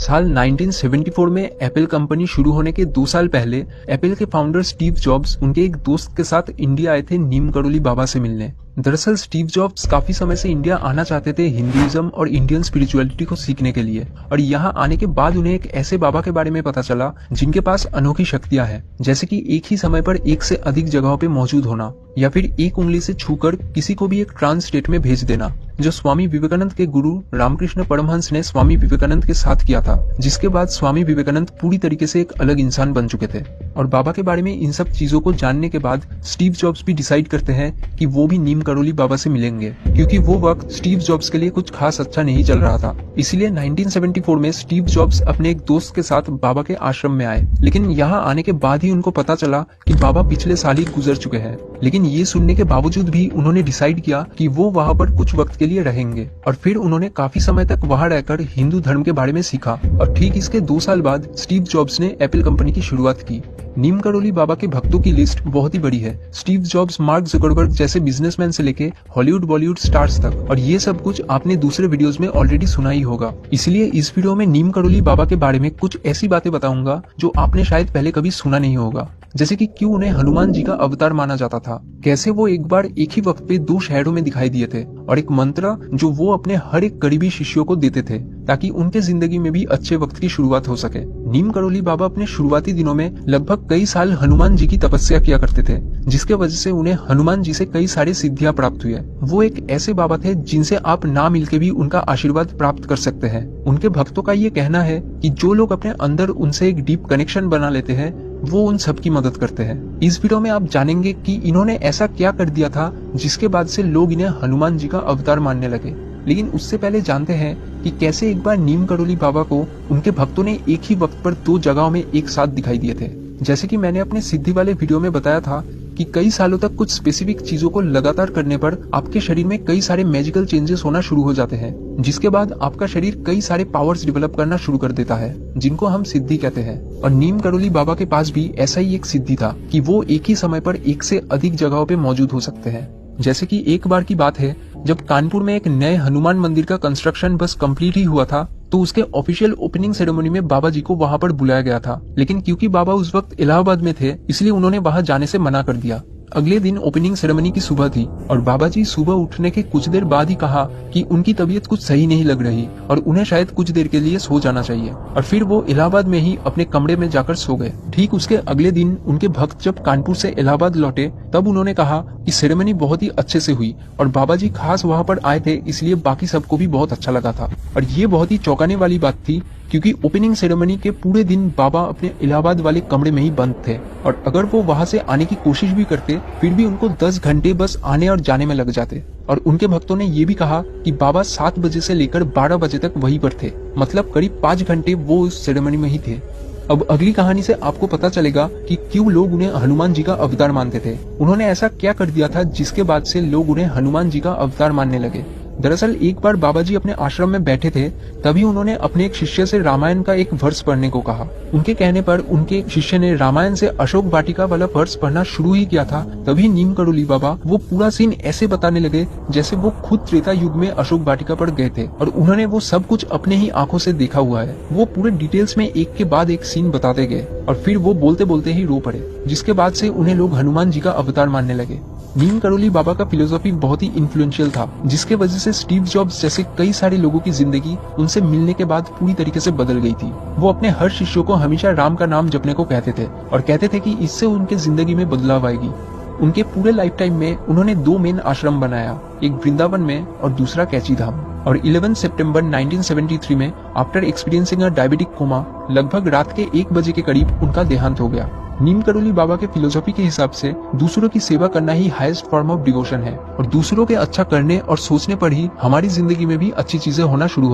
साल 1974 में Apple company शुरू होने के 2 साल पहले एप्पल के फाउंडर स्टीव जॉब्स उनके एक दोस्त के साथ इंडिया आए थे नीम करोली बाबा से मिलने। दरअसल स्टीव जॉब्स काफी समय से इंडिया आना चाहते थे हिंदुइज्म और इंडियन स्पिरिचुअलिटी को सीखने के लिए, और यहाँ आने के बाद उन्हें एक ऐसे बाबा के बारे में पता चला जिनके पास अनोखी शक्तियां हैं, जैसे कि एक ही समय पर एक से अधिक जगहों पे मौजूद होना, या फिर एक उंगली से छूकर किसी को भी एक ट्रांस स्टेट में भेज देना, जो स्वामी विवेकानंद के गुरु रामकृष्ण परमहंस ने स्वामी विवेकानंद के साथ किया था, जिसके बाद स्वामी विवेकानंद पूरी तरीके से एक अलग इंसान बन चुके थे। और बाबा के बारे में इन सब चीजों को जानने के बाद स्टीव जॉब्स भी डिसाइड करते हैं कि वो भी नीम करोली बाबा से मिलेंगे, क्योंकि वो वक्त स्टीव जॉब्स के लिए कुछ खास अच्छा नहीं चल रहा था। इसलिए 1974 में स्टीव जॉब्स अपने एक दोस्त के साथ बाबा के आश्रम में आए, लेकिन यहाँ आने के बाद ही उनको पता चला कि बाबा पिछले साल ही गुजर चुके हैं। लेकिन ये सुनने के बावजूद भी उन्होंने डिसाइड किया कि वो वहाँ पर कुछ वक्त के लिए रहेंगे, और फिर उन्होंने काफी समय तक वहाँ रहकर हिंदू धर्म के बारे में सीखा। और ठीक इसके 2 साल बाद स्टीव जॉब्स ने एप्पल कंपनी की शुरुआत की। नीम करोली बाबा के भक्तों की लिस्ट बहुत ही बड़ी है। स्टीव जॉब्स, मार्क जुकरबर्ग जैसे बिजनेसमैन से लेके हॉलीवुड बॉलीवुड स्टार्स तक, और ये सब कुछ आपने दूसरे वीडियोस में ऑलरेडी सुना ही होगा। इसलिए इस वीडियो में नीम करोली बाबा के बारे में कुछ ऐसी बातें बताऊंगा जो आपने शायद पहले कभी सुना नहीं होगा, जैसे कि क्यों उन्हें हनुमान जी का अवतार माना जाता था, कैसे वो एक बार एक ही वक्त पे 2 शहरों में दिखाई दिए थे, और एक मंत्र जो वो अपने हर एक करीबी शिष्यों को देते थे ताकि उनके जिंदगी में भी अच्छे वक्त की शुरुआत हो सके। नीम करोली बाबा अपने शुरुआती दिनों में लगभग कई साल हनुमान जी की तपस्या किया करते थे, जिसके वजह से उन्हें हनुमान जी से कई सारी सिद्धियां प्राप्त हुई है। वो एक ऐसे बाबा थे जिनसे आप ना मिलके भी उनका आशीर्वाद प्राप्त कर सकते हैं। उनके भक्तों का ये कहना है कि जो लोग अपने अंदर उनसे एक डीप कनेक्शन बना लेते हैं वो उन सब की मदद करते हैं। इस वीडियो में आप जानेंगे कि इन्होंने ऐसा क्या कर दिया था जिसके बाद से लोग इन्हें हनुमान जी का अवतार मानने लगे। लेकिन उससे पहले जानते हैं कि कैसे एक बार नीम करोली बाबा को उनके भक्तों ने एक ही वक्त पर 2 जगहों में एक साथ दिखाई दिए थे। जैसे कि मैंने अपने सिद्धि वाले वीडियो में बताया था कि कई सालों तक कुछ स्पेसिफिक चीजों को लगातार करने पर आपके शरीर में कई सारे मैजिकल चेंजेस होना शुरू हो जाते हैं, जिसके बाद आपका शरीर कई सारे पावर्स डेवलप करना शुरू कर देता है, जिनको हम सिद्धि कहते हैं। और नीम करोली बाबा के पास भी ऐसा ही एक सिद्धि था कि वो एक ही समय पर एक से अधिक जगहों पे मौजूद हो सकते हैं। जैसे कि एक बार की बात है जब कानपुर में एक नए हनुमान मंदिर का कंस्ट्रक्शन बस कंप्लीट ही हुआ था, तो उसके ऑफिशियल ओपनिंग सेरेमनी में बाबा जी को वहां पर बुलाया गया था। लेकिन क्योंकि बाबा उस वक्त इलाहाबाद में थे, इसलिए उन्होंने वहां जाने से मना कर दिया। अगले दिन ओपनिंग सेरेमनी की सुबह थी और बाबा जी सुबह उठने के कुछ देर बाद ही कहा कि उनकी तबीयत कुछ सही नहीं लग रही और उन्हें शायद कुछ देर के लिए सो जाना चाहिए, और फिर वो इलाहाबाद में ही अपने कमरे में जाकर सो गए। ठीक उसके अगले दिन उनके भक्त जब कानपुर से इलाहाबाद लौटे तब उन्होंने कहा कि सेरेमनी बहुत ही अच्छे से हुई और बाबा जी खास वहाँ पर आए थे, इसलिए बाकी सबको भी बहुत अच्छा लगा था। और ये बहुत ही चौंकाने वाली बात थी क्योंकि ओपनिंग सेरेमनी के पूरे दिन बाबा अपने इलाहाबाद वाले कमरे में ही बंद थे, और अगर वो वहां से आने की कोशिश भी करते फिर भी उनको 10 घंटे बस आने और जाने में लग जाते। और उनके भक्तों ने ये भी कहा कि बाबा 7 बजे से लेकर 12 बजे तक वहीं पर थे, मतलब करीब 5 घंटे वो उस सेरेमनी में ही थे। अब अगली कहानी से आपको पता चलेगा कि क्यों लोग उन्हें हनुमान जी का अवतार मानते थे। उन्होंने ऐसा क्या कर दिया था जिसके बाद से लोग उन्हें हनुमान जी का अवतार मानने लगे। दरअसल एक बार बाबा जी अपने आश्रम में बैठे थे, तभी उन्होंने अपने एक शिष्य से रामायण का एक वर्स पढ़ने को कहा। उनके कहने पर उनके शिष्य ने रामायण से अशोक वाटिका वाला वर्स पढ़ना शुरू ही किया था, तभी नीम करोली बाबा वो पूरा सीन ऐसे बताने लगे जैसे वो खुद त्रेता युग में अशोक वाटिका पर गए थे और उन्होंने वो सब कुछ अपने ही आंखों से देखा हुआ है। वो पूरे डिटेल्स में एक के बाद एक सीन बताते गए और फिर वो बोलते बोलते ही रो पड़े, जिसके बाद से उन्हें लोग हनुमान जी का अवतार मानने लगे। नीम करोली बाबा का फिलोसॉफी बहुत ही इन्फ्लुएंशियल था, जिसके वजह से स्टीव जॉब्स जैसे कई सारे लोगों की जिंदगी उनसे मिलने के बाद पूरी तरीके से बदल गई थी। वो अपने हर शिष्यों को हमेशा राम का नाम जपने को कहते थे और कहते थे कि इससे उनके जिंदगी में बदलाव आएगी। उनके पूरे लाइफ टाइम में उन्होंने 2 मेन आश्रम बनाया, एक वृंदावन में और दूसरा कैची धाम। और 11 सितंबर 1973 में after experiencing a diabetic coma लगभग रात के 1 बजे के करीब उनका देहांत हो गया। नीम करोली बाबा के फिलोसॉफी के हिसाब से दूसरों की सेवा करना ही हाईएस्ट फॉर्म ऑफ डिवोशन है, और दूसरों के अच्छा करने और सोचने पर ही हमारी जिंदगी में भी अच्छी चीजें होना शुरू